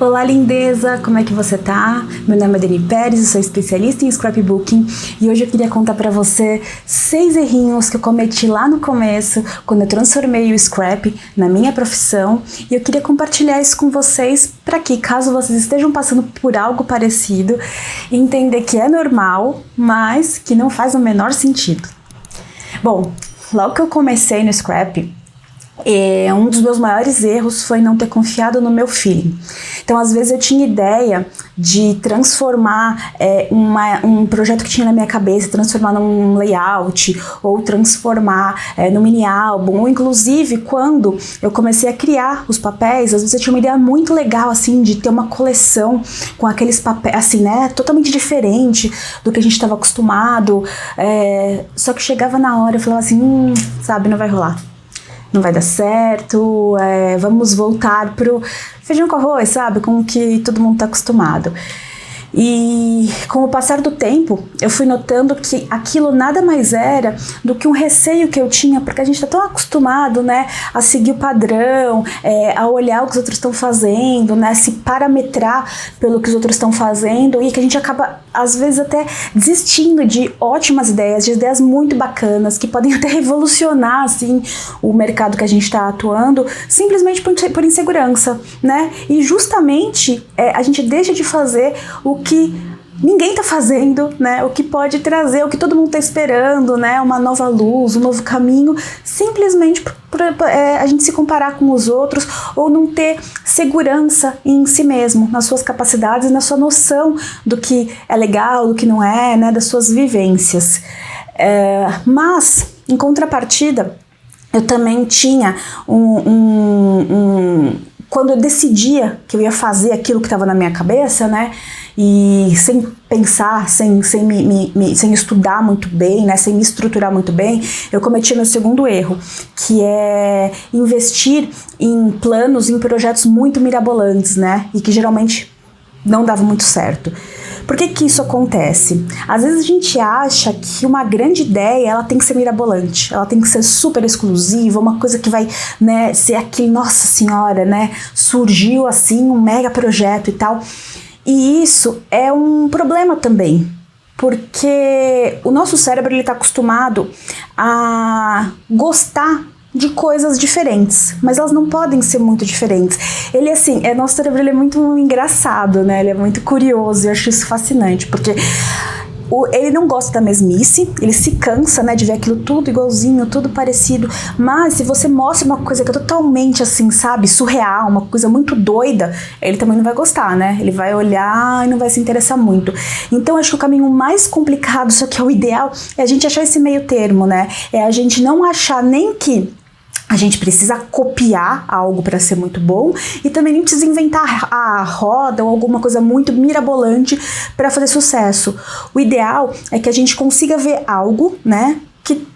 Olá, lindeza! Como é que você tá? Meu nome é Dani Pérez, eu sou especialista em scrapbooking e hoje eu queria contar pra você 6 errinhos que eu cometi lá no começo, quando eu transformei o scrap na minha profissão, e eu queria compartilhar isso com vocês para que, caso vocês estejam passando por algo parecido, entender que é normal, mas que não faz o menor sentido. Bom, logo que eu comecei no scrap, um dos meus maiores erros foi não ter confiado no meu feeling. Então, às vezes eu tinha ideia de transformar um projeto que tinha na minha cabeça, transformar num layout, ou transformar num mini álbum, ou inclusive quando eu comecei a criar os papéis, às vezes eu tinha uma ideia muito legal, assim, de ter uma coleção com aqueles papéis, assim, né, totalmente diferente do que a gente estava acostumado, só que chegava na hora e falava assim, sabe, não vai rolar. Não vai dar certo, vamos voltar pro feijão com arroz, sabe? Com o que todo mundo tá acostumado. E com o passar do tempo, eu fui notando que aquilo nada mais era do que um receio que eu tinha, porque a gente tá tão acostumado, né, a seguir o padrão, a olhar o que os outros estão fazendo, né, se parametrar pelo que os outros estão fazendo, e que a gente acaba, às vezes, até desistindo de ótimas ideias, de ideias muito bacanas, que podem até revolucionar, assim, o mercado que a gente está atuando, simplesmente por insegurança, né? E justamente a gente deixa de fazer o que ninguém tá fazendo, né? O que pode trazer, o que todo mundo tá esperando, né? Uma nova luz, um novo caminho, simplesmente por a gente se comparar com os outros ou não ter segurança em si mesmo, nas suas capacidades, na sua noção do que é legal, do que não é, né? Das suas vivências. Mas, em contrapartida, eu também tinha quando eu decidia que eu ia fazer aquilo que estava na minha cabeça, né, e sem pensar, sem estudar muito bem, né, sem me estruturar muito bem, eu cometi meu segundo erro, que é investir em planos, em projetos muito mirabolantes, né, e que geralmente não davam muito certo. Por que isso acontece? Às vezes a gente acha que uma grande ideia, ela tem que ser mirabolante, ela tem que ser super exclusiva, uma coisa que vai, né, ser aquele, nossa senhora, né, surgiu assim um mega projeto e tal. E isso é um problema também, porque o nosso cérebro, ele tá acostumado a gostar de coisas diferentes, mas elas não podem ser muito diferentes. Ele, assim, nosso cérebro, ele é muito engraçado, né? Ele é muito curioso, eu acho isso fascinante, porque ele não gosta da mesmice, ele se cansa, né, de ver aquilo tudo igualzinho, tudo parecido, mas se você mostra uma coisa que é totalmente assim, sabe, surreal, uma coisa muito doida, ele também não vai gostar, né, ele vai olhar e não vai se interessar muito. Então acho que o caminho mais complicado, só que é o ideal, é a gente achar esse meio termo, né, é a gente não achar nem que a gente precisa copiar algo para ser muito bom e também nem precisa inventar a roda ou alguma coisa muito mirabolante para fazer sucesso. O ideal é que a gente consiga ver algo, né, que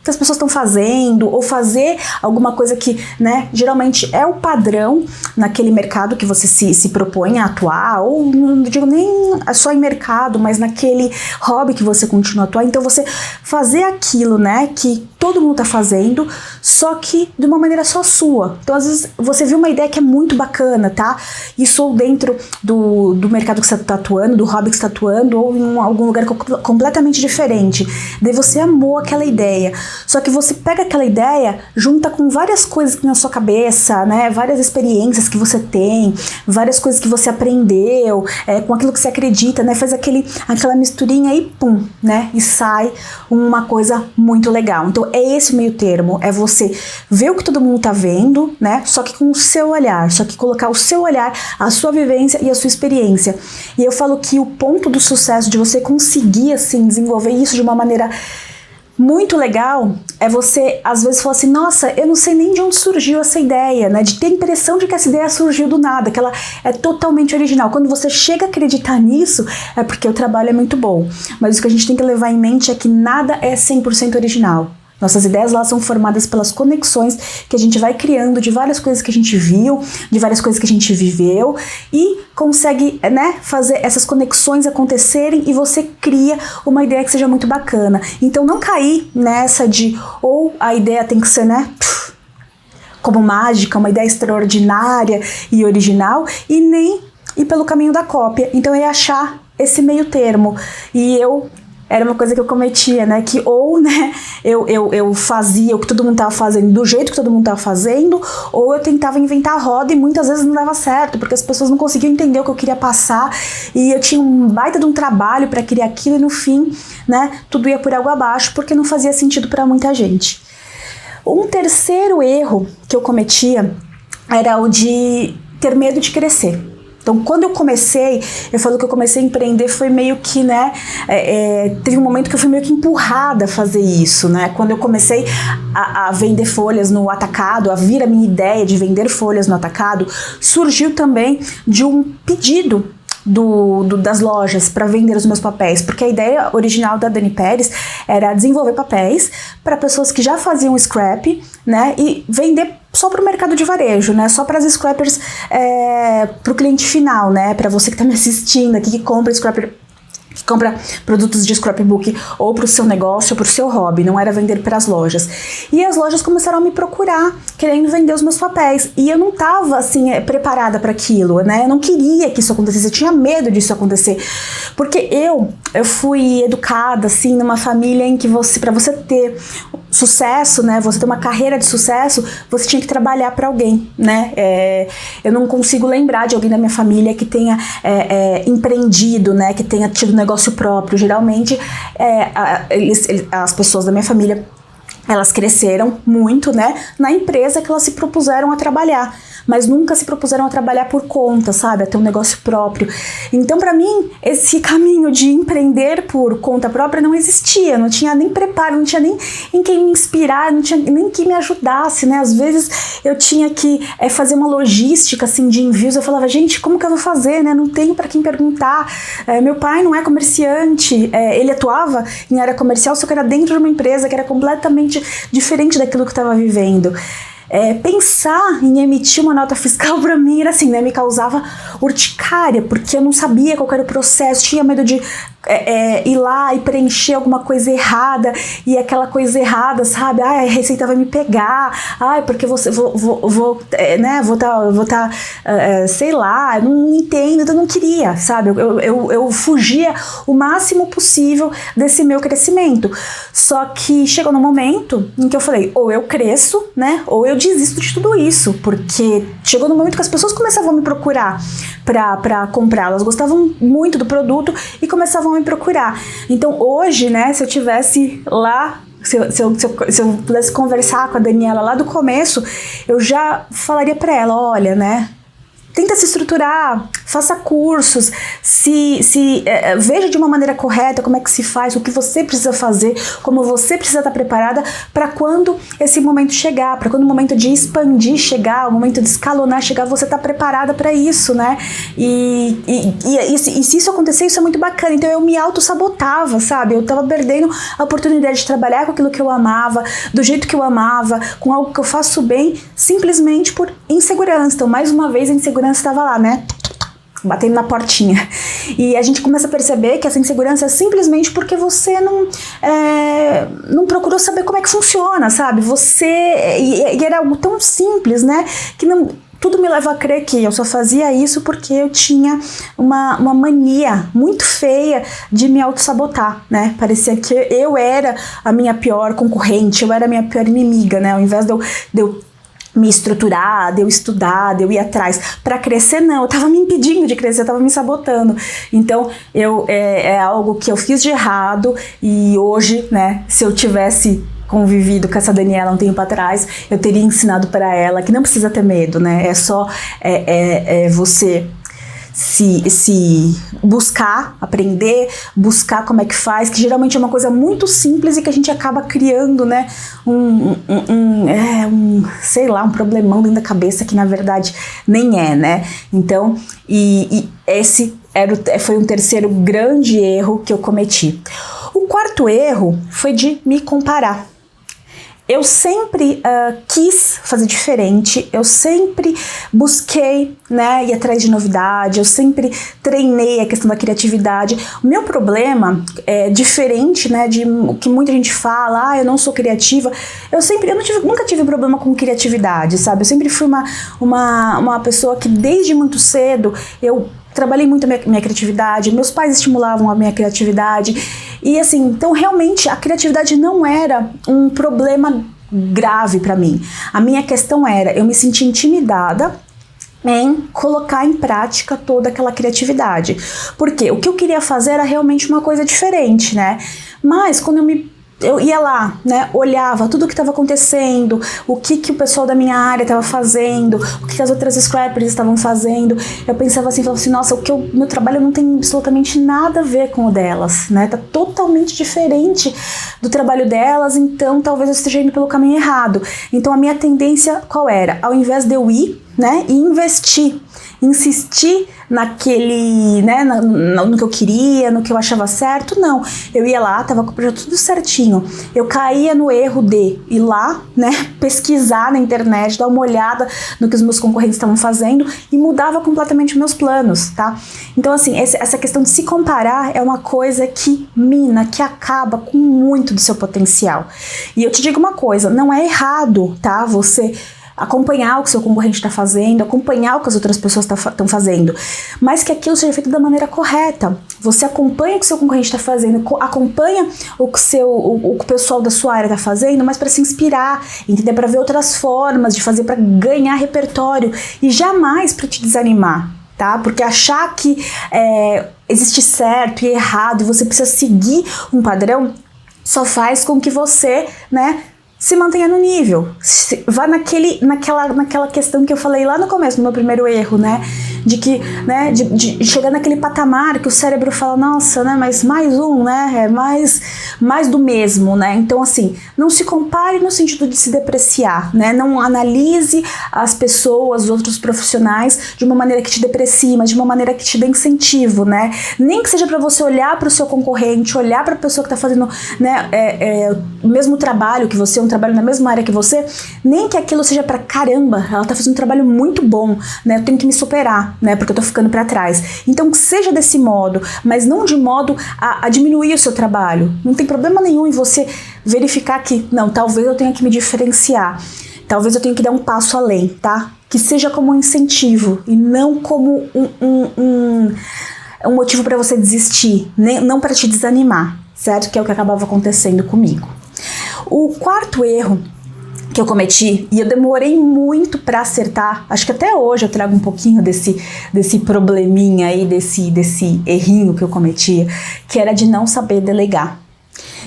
as pessoas estão fazendo, ou fazer alguma coisa que, né, geralmente é o padrão naquele mercado que você se propõe a atuar, ou não digo nem só em mercado, mas naquele hobby que você continua a atuar. Então você fazer aquilo, né, que todo mundo tá fazendo, só que de uma maneira só sua. Então às vezes você viu uma ideia que é muito bacana, tá? Isso ou dentro do mercado que você tá atuando, do hobby que você tá atuando, ou em algum lugar completamente diferente. Daí você amou aquela ideia. Só que você pega aquela ideia, junta com várias coisas que na sua cabeça, né, várias experiências que você tem, várias coisas que você aprendeu, com aquilo que você acredita, né, faz aquela misturinha e pum, né, e sai uma coisa muito legal. Então é esse meio termo, é você ver o que todo mundo tá vendo, né, só que com o seu olhar, só que colocar o seu olhar, a sua vivência e a sua experiência. E eu falo que o ponto do sucesso, de você conseguir, assim, desenvolver isso de uma maneira muito legal, é você, às vezes, falar assim, nossa, eu não sei nem de onde surgiu essa ideia, né, de ter a impressão de que essa ideia surgiu do nada, que ela é totalmente original. Quando você chega a acreditar nisso, é porque o trabalho é muito bom. Mas o que a gente tem que levar em mente é que nada é 100% original. Nossas ideias, elas são formadas pelas conexões que a gente vai criando de várias coisas que a gente viu, de várias coisas que a gente viveu, e consegue, né, fazer essas conexões acontecerem, e você cria uma ideia que seja muito bacana. Então não cair nessa de, ou a ideia tem que ser, né, como mágica, uma ideia extraordinária e original, e nem ir pelo caminho da cópia. Então eu ia achar esse meio termo. E era uma coisa que eu cometia, né? Que ou, né, eu fazia o que todo mundo tava fazendo do jeito que todo mundo tava fazendo, ou eu tentava inventar a roda e muitas vezes não dava certo, porque as pessoas não conseguiam entender o que eu queria passar, e eu tinha um baita de um trabalho para criar aquilo, e no fim, né, tudo ia por água abaixo, porque não fazia sentido para muita gente. Um terceiro erro que eu cometia era o de ter medo de crescer. Então, quando eu falo que eu comecei a empreender, foi meio que, né, teve um momento que eu fui meio que empurrada a fazer isso, né, quando eu comecei a vender folhas no atacado, a vir a minha ideia de vender folhas no atacado, surgiu também de um pedido das lojas para vender os meus papéis, porque a ideia original da Dani Pérez era desenvolver papéis para pessoas que já faziam scrap, né, e vender só para o mercado de varejo, né, só para as scrappers, para o cliente final, né, para você que está me assistindo aqui, que compra scrapper, que compra produtos de scrapbook ou para o seu negócio ou para o seu hobby, não era vender para as lojas. E as lojas começaram a me procurar, querendo vender os meus papéis, e eu não estava assim preparada para aquilo, né? Eu não queria que isso acontecesse, eu tinha medo disso acontecer, porque eu fui educada assim numa família em que para você ter sucesso, né, você ter uma carreira de sucesso, você tinha que trabalhar para alguém, né? Eu não consigo lembrar de alguém da minha família que tenha empreendido, né, que tenha tido negócio próprio. Geralmente, as pessoas da minha família, elas cresceram muito, né, na empresa que elas se propuseram a trabalhar, mas nunca se propuseram a trabalhar por conta, sabe, a ter um negócio próprio. Então, para mim, esse caminho de empreender por conta própria não existia, não tinha nem preparo, não tinha nem em quem me inspirar, não tinha nem quem me ajudasse, né? Às vezes eu tinha que fazer uma logística, assim, de envios, eu falava, gente, como que eu vou fazer, né? Não tenho para quem perguntar. Meu pai não é comerciante, ele atuava em área comercial, só que era dentro de uma empresa que era completamente diferente daquilo que eu estava vivendo. Pensar em emitir uma nota fiscal para mim era assim, né, me causava urticária, porque eu não sabia qual era o processo, tinha medo de ir lá e preencher alguma coisa errada, e aquela coisa errada, sabe, a Receita vai me pegar, porque vou tá, sei lá, não entendo, então eu não queria, sabe, eu fugia o máximo possível desse meu crescimento. Só que chegou no momento em que eu falei, ou eu cresço, né, ou eu desisto de tudo isso, porque chegou no momento que as pessoas começavam a me procurar para comprar, elas gostavam muito do produto e começavam a me procurar. Então hoje, né, se eu tivesse lá, se eu pudesse conversar com a Daniela lá do começo, eu já falaria para ela, olha, né, tenta se estruturar, faça cursos, veja de uma maneira correta como é que se faz, o que você precisa fazer, como você precisa estar preparada para quando esse momento chegar, para quando o momento de expandir chegar, o momento de escalonar chegar, você está preparada para isso, né? E se isso acontecer, isso é muito bacana. Então eu me auto-sabotava, sabe? Eu estava perdendo a oportunidade de trabalhar com aquilo que eu amava, do jeito que eu amava, com algo que eu faço bem, simplesmente por insegurança. Então, mais uma vez, a insegurança estava lá, né? Batendo na portinha. E a gente começa a perceber que essa insegurança é simplesmente porque você não procurou saber como é que funciona, sabe? E era algo tão simples, né? Que tudo me leva a crer que eu só fazia isso porque eu tinha uma mania muito feia de me auto-sabotar, né? Parecia que eu era a minha pior concorrente, eu era a minha pior inimiga, né? Ao invés de eu me estruturar, de eu estudar, de eu ir atrás para crescer, não, eu tava me impedindo de crescer, eu tava me sabotando. Então, é algo que eu fiz de errado, e hoje, né, se eu tivesse convivido com essa Daniela um tempo atrás, eu teria ensinado para ela que não precisa ter medo, né, é só você se buscar, aprender, buscar como é que faz, que geralmente é uma coisa muito simples e que a gente acaba criando, né, sei lá, um problemão dentro da cabeça que na verdade nem é, né? Então, e esse foi um terceiro grande erro que eu cometi. O quarto erro foi de me comparar. eu sempre quis fazer diferente, eu sempre busquei, né, ir atrás de novidade, eu sempre treinei a questão da criatividade. O meu problema é diferente, né, de o que muita gente fala, eu não sou criativa. Nunca tive problema com criatividade, sabe? Eu sempre fui uma pessoa que desde muito cedo eu trabalhei muito a minha criatividade, meus pais estimulavam a minha criatividade, e assim, então realmente a criatividade não era um problema grave para mim. A minha questão era, eu me senti intimidada em colocar em prática toda aquela criatividade, porque o que eu queria fazer era realmente uma coisa diferente, né? Mas quando eu ia lá, né, olhava tudo o que estava acontecendo, o que o pessoal da minha área estava fazendo, o que as outras scrappers estavam fazendo, eu pensava assim, nossa, meu trabalho não tem absolutamente nada a ver com o delas, né, tá totalmente diferente do trabalho delas, então talvez eu esteja indo pelo caminho errado. Então a minha tendência qual era? Ao invés de eu ir, né, e insistir naquele, né, no que eu queria, no que eu achava certo, não. Eu ia lá, tava com o projeto tudo certinho. Eu caía no erro de ir lá, né, pesquisar na internet, dar uma olhada no que os meus concorrentes estavam fazendo e mudava completamente os meus planos, tá? Então, assim, essa questão de se comparar é uma coisa que mina, que acaba com muito do seu potencial. E eu te digo uma coisa, não é errado, tá? Você acompanhar o que seu concorrente está fazendo, acompanhar o que as outras pessoas estão fazendo, mas que aquilo seja feito da maneira correta. Você acompanha o que seu concorrente está fazendo, acompanha o que o pessoal da sua área está fazendo, mas para se inspirar, entender, para ver outras formas de fazer, para ganhar repertório e jamais para te desanimar, tá? Porque achar que existe certo e errado e você precisa seguir um padrão só faz com que você, né, se mantenha no nível, vá naquela questão que eu falei lá no começo, no meu primeiro erro, né, de chegar naquele patamar que o cérebro fala, nossa, né, mas mais um, né, é mais do mesmo, né, então assim, não se compare no sentido de se depreciar, né, não analise as pessoas, os outros profissionais de uma maneira que te deprecie, mas de uma maneira que te dê incentivo, né, nem que seja para você olhar para o seu concorrente, olhar para a pessoa que está fazendo, né, o mesmo trabalho que você, um trabalho na mesma área que você, nem que aquilo seja pra caramba, ela tá fazendo um trabalho muito bom, né, eu tenho que me superar, né, porque eu tô ficando pra trás. Então que seja desse modo, mas não de modo a diminuir o seu trabalho. Não tem problema nenhum em você verificar que, não, talvez eu tenha que me diferenciar, talvez eu tenha que dar um passo além, tá? Que seja como um incentivo e não como um motivo pra você desistir, não pra te desanimar, certo? Que é o que acabava acontecendo comigo. O quarto erro que eu cometi, e eu demorei muito para acertar, acho que até hoje eu trago um pouquinho desse probleminha aí, desse errinho que eu cometi, que era de não saber delegar.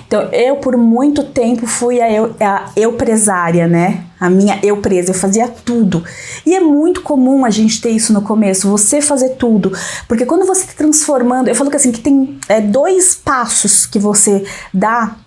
Então, eu por muito tempo fui a eupresária, né? A minha eupresa, eu fazia tudo. E é muito comum a gente ter isso no começo, você fazer tudo. Porque quando você está transformando, eu falo que assim, que tem dois passos que você dá,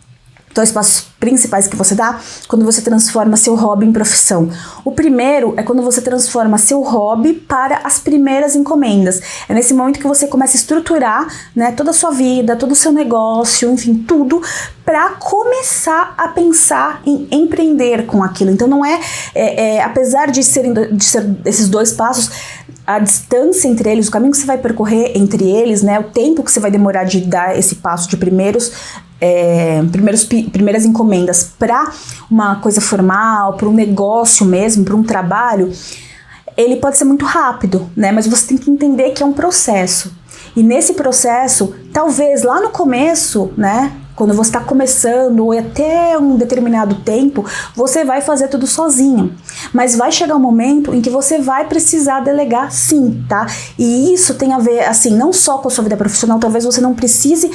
dois passos principais que você dá quando você transforma seu hobby em profissão. O primeiro é quando você transforma seu hobby para as primeiras encomendas. É nesse momento que você começa a estruturar, né, toda a sua vida, todo o seu negócio, enfim, tudo, para começar a pensar em empreender com aquilo. Então não apesar de ser esses dois passos, a distância entre eles, o caminho que você vai percorrer entre eles, né, o tempo que você vai demorar de dar esse passo de primeiras encomendas para uma coisa formal, para um negócio mesmo, para um trabalho, ele pode ser muito rápido, né? Mas você tem que entender que é um processo. E nesse processo, talvez lá no começo, né, quando você está começando ou até um determinado tempo, você vai fazer tudo sozinho. Mas vai chegar um momento em que você vai precisar delegar sim, tá? E isso tem a ver, assim, não só com a sua vida profissional, talvez você não precise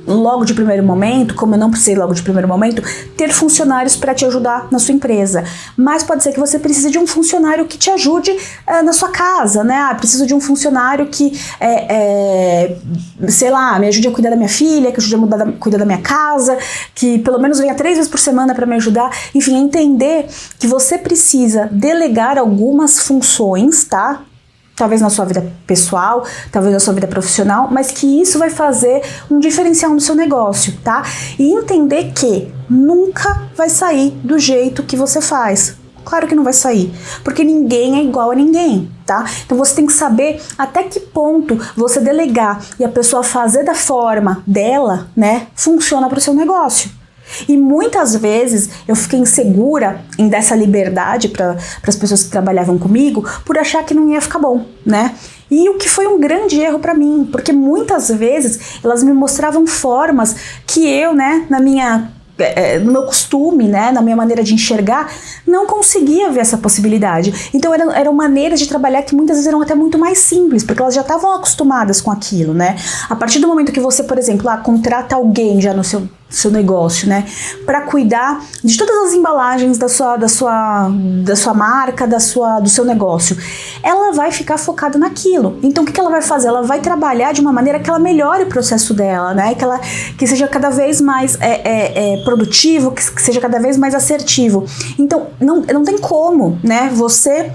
logo de primeiro momento, como eu não precisei logo de primeiro momento, ter funcionários para te ajudar na sua empresa. Mas pode ser que você precise de um funcionário que te ajude na sua casa, né? Preciso de um funcionário que, sei lá, me ajude a cuidar da minha filha, que ajude a cuidar da minha casa, que pelo menos venha 3 vezes por semana para me ajudar. Enfim, entender que você precisa delegar algumas funções, tá? talvez na sua vida pessoal, talvez na sua vida profissional, mas que isso vai fazer um diferencial no seu negócio, tá? E entender que nunca vai sair do jeito que você faz. Claro que não vai sair, porque ninguém é igual a ninguém, tá? Então você tem que saber até que ponto você delegar e a pessoa fazer da forma dela, né, funciona para o seu negócio. E muitas vezes eu fiquei insegura em dar essa liberdade para as pessoas que trabalhavam comigo por achar que não ia ficar bom, né? E o que foi um grande erro para mim, porque muitas vezes elas me mostravam formas que eu, né, no meu costume, né, na minha maneira de enxergar, não conseguia ver essa possibilidade. Então eram maneiras de trabalhar que muitas vezes eram até muito mais simples, porque elas já estavam acostumadas com aquilo, né? A partir do momento que você, por exemplo, contrata alguém já no seu negócio, né, para cuidar de todas as embalagens da sua marca, do seu negócio, ela vai ficar focada naquilo. Então o que ela vai fazer? Ela vai trabalhar de uma maneira que ela melhore o processo dela, né, que seja cada vez mais produtivo, que seja cada vez mais assertivo. Então não tem como, né, você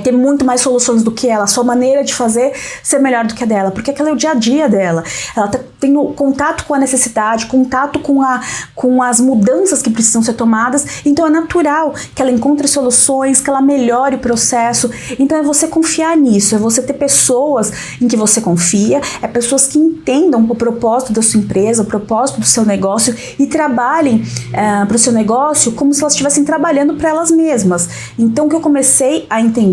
ter muito mais soluções do que ela, a sua maneira de fazer ser melhor do que a dela, porque aquela é o dia a dia dela, ela tá tendo contato com a necessidade, contato com as mudanças que precisam ser tomadas, então é natural que ela encontre soluções, que ela melhore o processo. Então é você confiar nisso, é você ter pessoas em que você confia, é pessoas que entendam o propósito da sua empresa, o propósito do seu negócio e trabalhem para o seu negócio como se elas estivessem trabalhando para elas mesmas. Então o que eu comecei a entender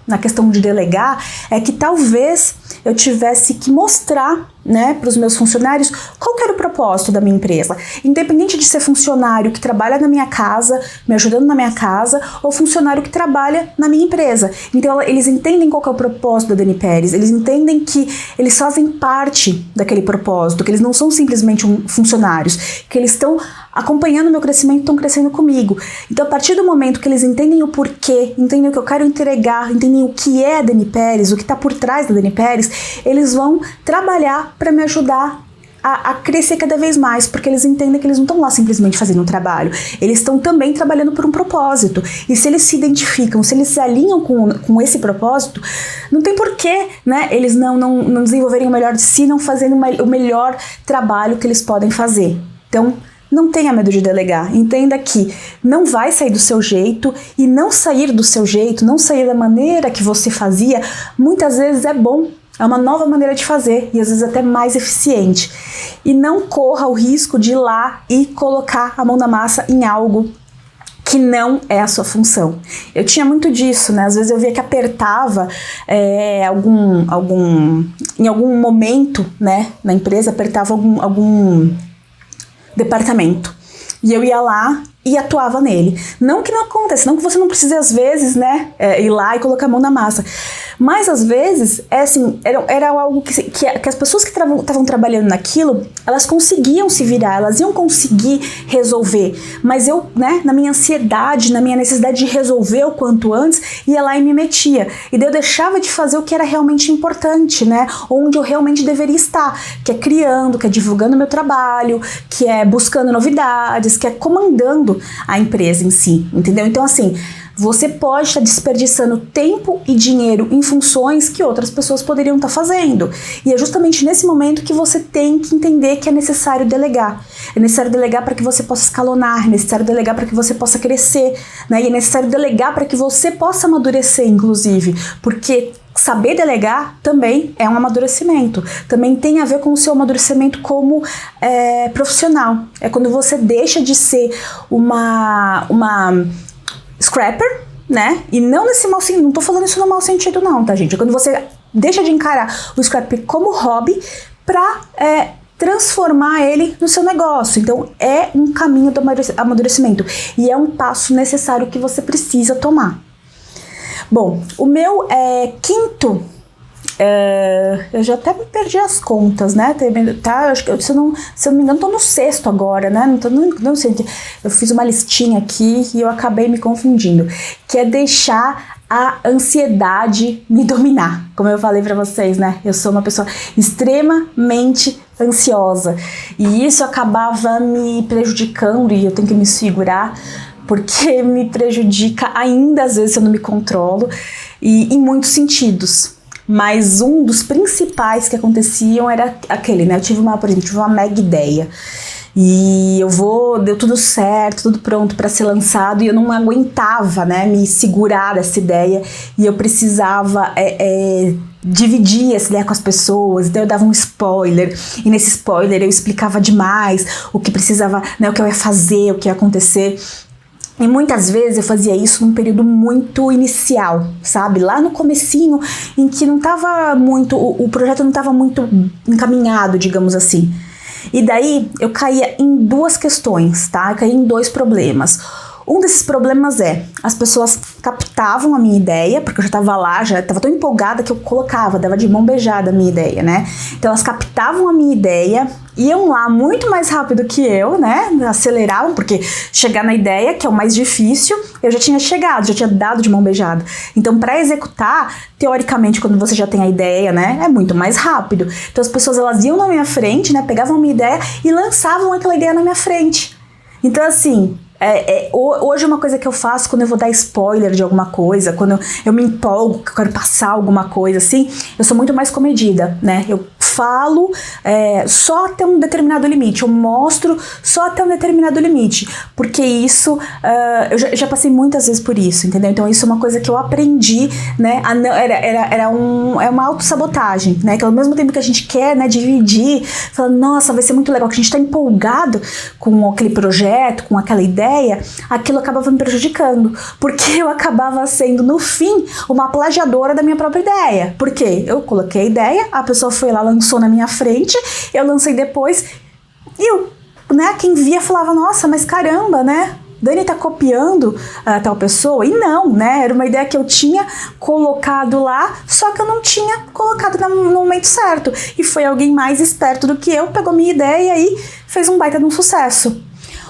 na questão de delegar é que talvez eu tivesse que mostrar, né, para os meus funcionários qual que era o propósito da minha empresa, independente de ser funcionário que trabalha na minha casa, me ajudando na minha casa, ou funcionário que trabalha na minha empresa. Então eles entendem qual que é o propósito da Dani Pérez, eles entendem que eles fazem parte daquele propósito, que eles não são simplesmente funcionários, que eles estão acompanhando o meu crescimento, estão crescendo comigo. Então a partir do momento que eles entendem o porquê, entendem o que eu quero entregar, entendem o que é a Dani Pérez, o que está por trás da Dani Pérez, eles vão trabalhar para me ajudar a crescer cada vez mais, porque eles entendem que eles não estão lá simplesmente fazendo um trabalho, eles estão também trabalhando por um propósito, e se eles se identificam, se eles se alinham com esse propósito, não tem porquê, né, eles não desenvolverem o melhor de si, não fazendo o melhor trabalho que eles podem fazer. Então não tenha medo de delegar, entenda que não vai sair do seu jeito, e não sair do seu jeito, não sair da maneira que você fazia, muitas vezes é bom, é uma nova maneira de fazer, e às vezes até mais eficiente. E não corra o risco de ir lá e colocar a mão na massa em algo que não é a sua função. Eu tinha muito disso, né? Às vezes eu via que apertava em algum momento, né, na empresa, apertava algum departamento. E eu ia lá e atuava nele. Não que não aconteça, não que você não precise às vezes, né, ir lá e colocar a mão na massa. Mas às vezes, era algo que as pessoas que estavam trabalhando naquilo, elas conseguiam se virar, elas iam conseguir resolver. Mas eu, né, na minha ansiedade, na minha necessidade de resolver o quanto antes, ia lá e me metia. E daí eu deixava de fazer o que era realmente importante, né, onde eu realmente deveria estar, que é criando, que é divulgando meu trabalho, que é buscando novidades, que é comandando a empresa em si, entendeu? Então assim, você pode estar desperdiçando tempo e dinheiro em funções que outras pessoas poderiam estar fazendo. E é justamente nesse momento que você tem que entender que é necessário delegar. É necessário delegar para que você possa escalonar, é necessário delegar para que você possa crescer, né? E é necessário delegar para que você possa amadurecer, inclusive, porque saber delegar também é um amadurecimento, também tem a ver com o seu amadurecimento como profissional. É quando você deixa de ser uma scrapper, né? E não nesse mau sentido, não tô falando isso no mau sentido não, tá, gente? É quando você deixa de encarar o scrap como hobby pra transformar ele no seu negócio. Então é um caminho do amadurecimento e é um passo necessário que você precisa tomar. Bom, o meu quinto, eu já até me perdi as contas, né? Tá, acho que, se eu não me engano, tô no sexto agora, né? Não sei, eu fiz uma listinha aqui e eu acabei me confundindo, que é deixar a ansiedade me dominar. Como eu falei pra vocês, né? Eu sou uma pessoa extremamente ansiosa e isso acabava me prejudicando e eu tenho que me segurar, porque me prejudica ainda às vezes se eu não me controlo. e em muitos sentidos. Mas um dos principais que aconteciam era aquele, né? Por exemplo, tive uma mega ideia. E deu tudo certo, tudo pronto para ser lançado, e eu não aguentava, né, me segurar essa ideia, e eu precisava dividir essa ideia com as pessoas. Então eu dava um spoiler, e nesse spoiler eu explicava demais o que precisava, né, o que eu ia fazer, o que ia acontecer. E muitas vezes eu fazia isso num período muito inicial, sabe? Lá no comecinho, em que não tava muito, o projeto não estava muito encaminhado, digamos assim. E daí eu caía em duas questões, tá? Eu caía em dois problemas. Um desses problemas as pessoas captavam a minha ideia, porque eu já estava lá, já estava tão empolgada que eu dava de mão beijada a minha ideia, né? Então elas captavam a minha ideia, iam lá muito mais rápido que eu, né? Aceleravam, porque chegar na ideia, que é o mais difícil, eu já tinha chegado, já tinha dado de mão beijada. Então, para executar, teoricamente, quando você já tem a ideia, né, é muito mais rápido. Então as pessoas, elas iam na minha frente, né, pegavam a minha ideia e lançavam aquela ideia na minha frente. Então, assim, hoje uma coisa que eu faço quando eu vou dar spoiler de alguma coisa, quando eu me empolgo, que eu quero passar alguma coisa assim, eu sou muito mais comedida, né? Eu falo só até um determinado limite, eu mostro só até um determinado limite, porque isso, eu já passei muitas vezes por isso, entendeu? Então isso é uma coisa que eu aprendi, né? É uma autossabotagem, né? Que ao mesmo tempo que a gente quer, né, dividir, falando, nossa, vai ser muito legal, que a gente tá empolgado com aquele projeto, com aquela ideia, aquilo acabava me prejudicando, porque eu acabava sendo, no fim, uma plagiadora da minha própria ideia. Por quê? Eu coloquei a ideia, a pessoa foi lá, lançou na minha frente, eu lancei depois, e né, quem via falava, nossa, mas caramba, né? Dani tá copiando tal pessoa, e não, né, era uma ideia que eu tinha colocado lá, só que eu não tinha colocado no momento certo, e foi alguém mais esperto do que eu, pegou minha ideia e fez um baita de um sucesso.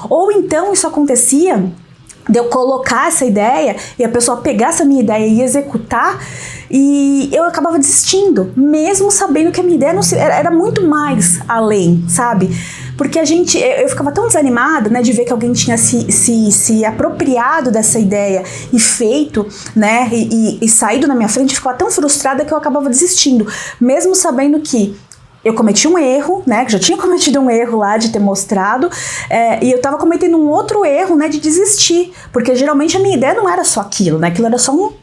Ou então isso acontecia de eu colocar essa ideia e a pessoa pegar essa minha ideia e executar, e eu acabava desistindo, mesmo sabendo que a minha ideia era muito mais além, sabe? Porque eu ficava tão desanimada, né, de ver que alguém tinha se apropriado dessa ideia e feito, né, e saído na minha frente, eu ficava tão frustrada que eu acabava desistindo, mesmo sabendo que eu cometi um erro, né, que já tinha cometido um erro lá de ter mostrado, e eu tava cometendo um outro erro, né, de desistir, porque geralmente a minha ideia não era só aquilo, né, aquilo era só um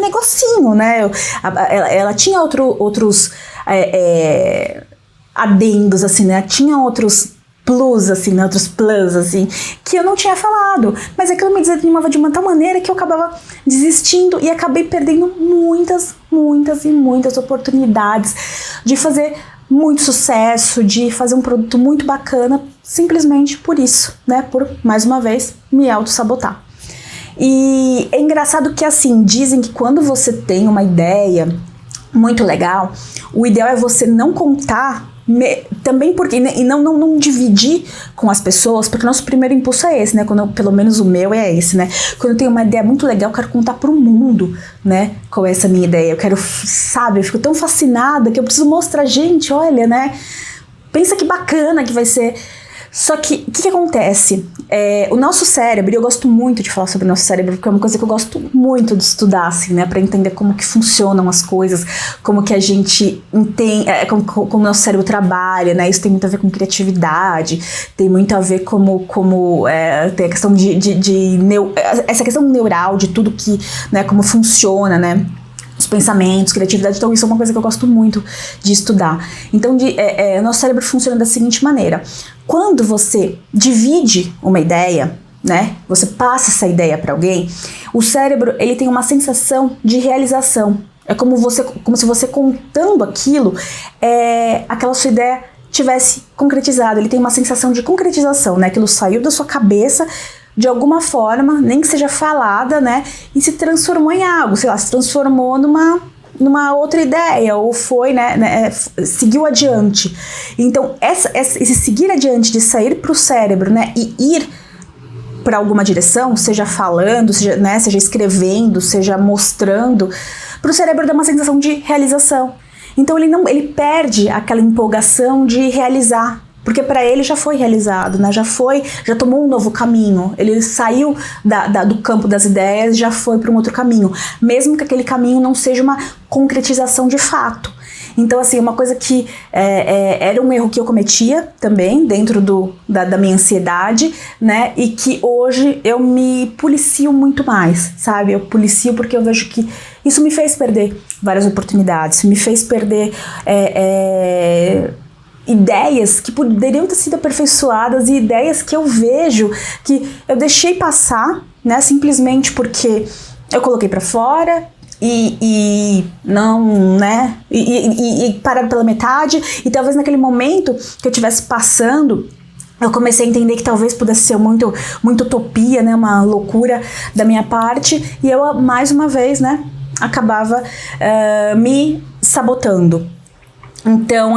negocinho, né, ela tinha outros adendos, assim, né, tinha outros plus, assim, né, outros plus, assim, que eu não tinha falado, mas aquilo me desanimava de uma tal maneira que eu acabava desistindo e acabei perdendo muitas e muitas oportunidades de fazer muito sucesso, de fazer um produto muito bacana, simplesmente por isso, né, por, mais uma vez, me auto-sabotar. E é engraçado que, assim, dizem que quando você tem uma ideia muito legal, o ideal é você não contar, também porque, e não dividir com as pessoas, porque o nosso primeiro impulso é esse, né, pelo menos o meu é esse, né, quando eu tenho uma ideia muito legal, eu quero contar pro mundo, né, qual é essa minha ideia, eu quero, sabe, eu fico tão fascinada que eu preciso mostrar, gente, olha, né, pensa que bacana que vai ser. Só que, o que acontece? O nosso cérebro, e eu gosto muito de falar sobre o nosso cérebro, porque é uma coisa que eu gosto muito de estudar, assim, né, pra entender como que funcionam as coisas, como que a gente entende, como o nosso cérebro trabalha, né, isso tem muito a ver com criatividade, tem muito a ver tem a questão essa questão neural, de tudo que, né, como funciona, né, os pensamentos, criatividade, então isso é uma coisa que eu gosto muito de estudar. Então, o nosso cérebro funciona da seguinte maneira: quando você divide uma ideia, né, você passa essa ideia para alguém, o cérebro, ele tem uma sensação de realização. É como se você contando aquilo, aquela sua ideia tivesse concretizado. Ele tem uma sensação de concretização, né, aquilo saiu da sua cabeça de alguma forma, nem que seja falada, né, e se transformou em algo, sei lá, se transformou numa outra ideia, ou foi, né, seguiu adiante. Então, esse seguir adiante, de sair para o cérebro, né, e ir para alguma direção, seja falando, seja escrevendo, seja mostrando, para o cérebro dá uma sensação de realização. Então ele perde aquela empolgação de realizar, Porque para ele já foi realizado, né? Já tomou um novo caminho. Ele saiu do campo das ideias e já foi para um outro caminho. Mesmo que aquele caminho não seja uma concretização de fato. Então, assim, uma coisa que era um erro que eu cometia também, dentro da minha ansiedade, né? E que hoje eu me policio muito mais, sabe? Eu policio porque eu vejo que isso me fez perder várias oportunidades, me fez perder ideias que poderiam ter sido aperfeiçoadas e ideias que eu vejo que eu deixei passar, né? Simplesmente porque eu coloquei pra fora e não, né? E pararam pela metade, e talvez naquele momento que eu estivesse passando, eu comecei a entender que talvez pudesse ser muito utopia, né? Uma loucura da minha parte, e eu, mais uma vez, né? Acabava me sabotando. Então,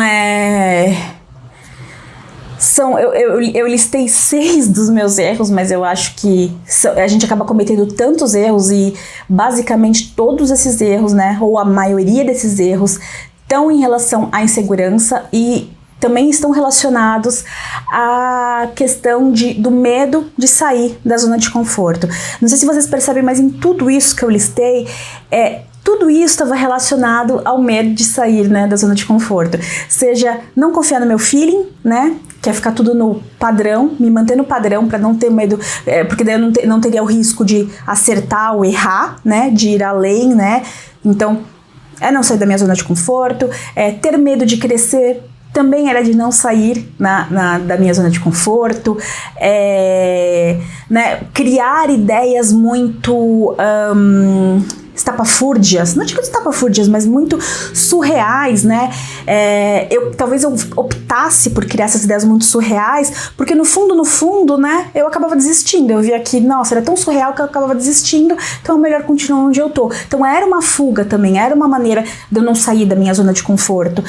eu listei 6 dos meus erros, mas eu acho que a gente acaba cometendo tantos erros e basicamente todos esses erros, né, ou a maioria desses erros, estão em relação à insegurança e também estão relacionados à questão do medo de sair da zona de conforto. Não sei se vocês percebem, mas em tudo isso que eu listei, tudo isso estava relacionado ao medo de sair, né, da zona de conforto. Seja não confiar no meu feeling, né, que é ficar tudo no padrão, me manter no padrão para não ter medo, porque daí eu não teria o risco de acertar ou errar, né, de ir além, né. Então, não sair da minha zona de conforto, ter medo de crescer, também era de não sair da minha zona de conforto, né, criar ideias muito estapafúrdias, não digo estapafúrdias, mas muito surreais, né? Talvez eu optasse por criar essas ideias muito surreais, porque no fundo, né, eu acabava desistindo. Eu via que, nossa, era tão surreal que eu acabava desistindo, então é melhor continuar onde eu tô. Então era uma fuga também, era uma maneira de eu não sair da minha zona de conforto.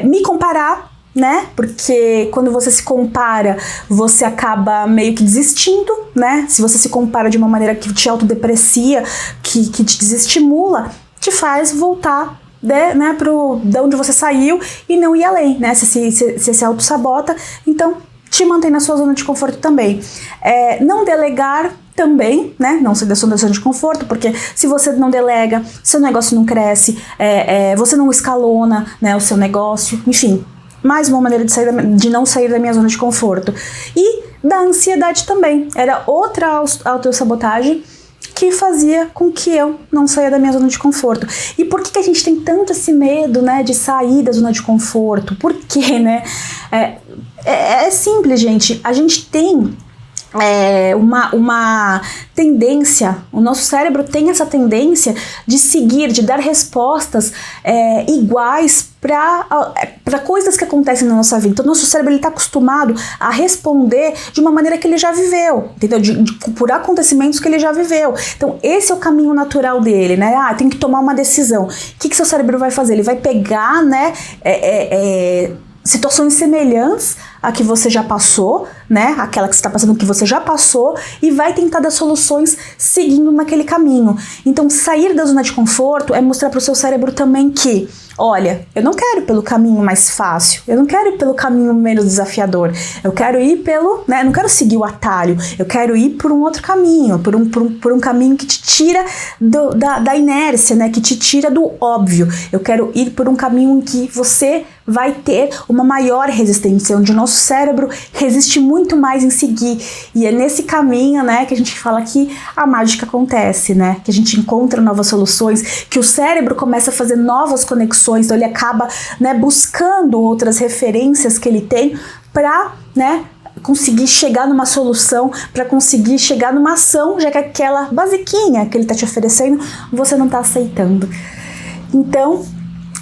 Me comparar, né? Porque quando você se compara, você acaba meio que desistindo, né? Se você se compara de uma maneira que te autodeprecia, que te desestimula, te faz voltar, né, de onde você saiu e não ir além, né? Se se auto-sabota, então te mantém na sua zona de conforto também. Não delegar também, né? Não sair da sua zona de conforto, porque se você não delega, seu negócio não cresce, você não escalona, né, o seu negócio, enfim. Mais uma maneira de não sair da minha zona de conforto. E da ansiedade também. Era outra autossabotagem que fazia com que eu não saia da minha zona de conforto. E por que a gente tem tanto esse medo, né, de sair da zona de conforto? Por quê, né? É simples, gente. A gente tem uma tendência, o nosso cérebro tem essa tendência de seguir, de dar respostas iguais para coisas que acontecem na nossa vida. Então, o nosso cérebro está acostumado a responder de uma maneira que ele já viveu, entendeu? Por acontecimentos que ele já viveu. Então, esse é o caminho natural dele, né? Tem que tomar uma decisão. O que seu cérebro vai fazer? Ele vai pegar, né, situações semelhantes a que você já passou, né? Aquela que você está passando, que você já passou, e vai tentar dar soluções seguindo naquele caminho. Então, sair da zona de conforto é mostrar para o seu cérebro também que, olha, eu não quero ir pelo caminho mais fácil, eu não quero ir pelo caminho menos desafiador, eu quero ir né, eu não quero seguir o atalho, eu quero ir por um outro caminho, por um caminho que te tira da inércia, né, que te tira do óbvio. Eu quero ir por um caminho em que você vai ter uma maior resistência, onde o nosso cérebro resiste muito mais em seguir. E é nesse caminho, né, que a gente fala que a mágica acontece, né, que a gente encontra novas soluções, que o cérebro começa a fazer novas conexões, então ele acaba, né, buscando outras referências que ele tem para, né, conseguir chegar numa solução, para conseguir chegar numa ação, já que aquela basiquinha que ele está te oferecendo, você não está aceitando. Então,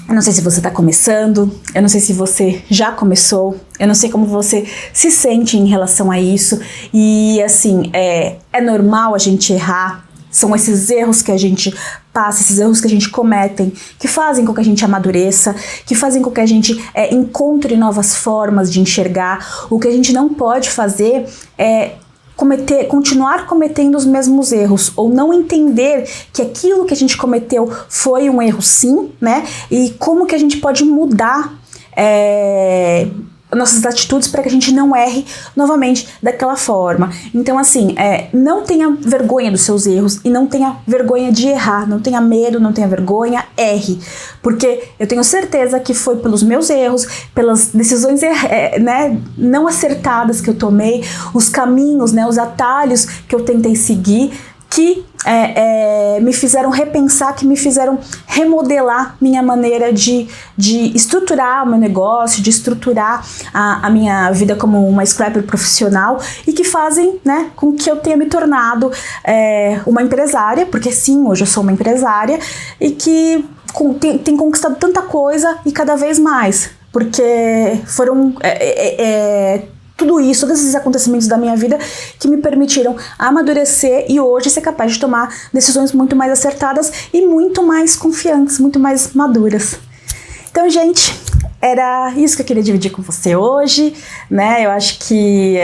eu não sei se você está começando, eu não sei se você já começou, eu não sei como você se sente em relação a isso. E assim, é normal a gente errar, são esses erros que a gente passa, esses erros que a gente comete, que fazem com que a gente amadureça, que fazem com que a gente encontre novas formas de enxergar. O que a gente não pode fazer é continuar cometendo os mesmos erros, ou não entender que aquilo que a gente cometeu foi um erro sim, né? E como que a gente pode mudar nossas atitudes para que a gente não erre novamente daquela forma. Então, assim, não tenha vergonha dos seus erros e não tenha vergonha de errar, não tenha medo, não tenha vergonha, erre. Porque eu tenho certeza que foi pelos meus erros, pelas decisões né, não acertadas que eu tomei, os caminhos, né, os atalhos que eu tentei seguir, que me fizeram repensar, que me fizeram remodelar minha maneira de estruturar o meu negócio, de estruturar a minha vida como uma scrapper profissional e que fazem, né, com que eu tenha me tornado uma empresária, porque sim, hoje eu sou uma empresária e que tem conquistado tanta coisa e cada vez mais, porque foram tudo isso, todos esses acontecimentos da minha vida que me permitiram amadurecer e hoje ser capaz de tomar decisões muito mais acertadas e muito mais confiantes, muito mais maduras. Então, gente, era isso que eu queria dividir com você hoje, né? Eu acho que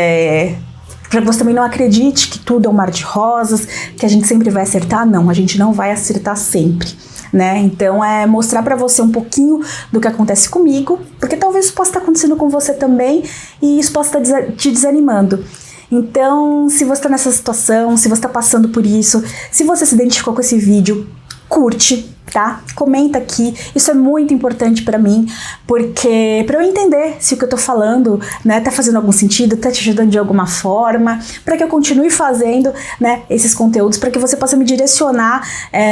para que você também não acredite que tudo é um mar de rosas, que a gente sempre vai acertar. Não, a gente não vai acertar sempre, né? Então mostrar pra você um pouquinho do que acontece comigo, porque talvez isso possa estar acontecendo com você também e isso possa estar te desanimando. Então, se você está nessa situação, se você está passando por isso, se você se identificou com esse vídeo, curte, tá? Comenta aqui, isso é muito importante pra mim, porque pra eu entender se o que eu tô falando, né, tá fazendo algum sentido, tá te ajudando de alguma forma, pra que eu continue fazendo, né, esses conteúdos, pra que você possa me direcionar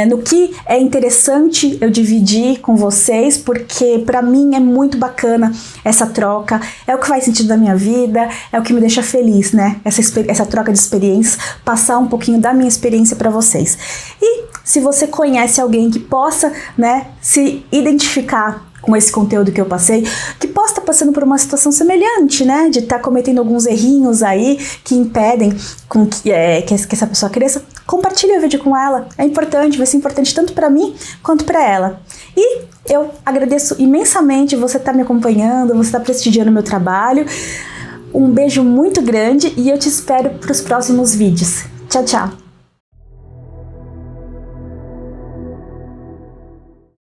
no que é interessante eu dividir com vocês, porque pra mim é muito bacana essa troca, é o que faz sentido na minha vida, é o que me deixa feliz, né, essa troca de experiências, passar um pouquinho da minha experiência pra vocês. E se você conhece alguém que possa, né, se identificar com esse conteúdo que eu passei, que possa estar passando por uma situação semelhante, né, de estar cometendo alguns errinhos aí que impedem que essa pessoa cresça, compartilhe o vídeo com ela, é importante, vai ser importante tanto para mim quanto para ela. E eu agradeço imensamente você estar me acompanhando, você estar prestigiando o meu trabalho. Um beijo muito grande e eu te espero para os próximos vídeos. Tchau, tchau!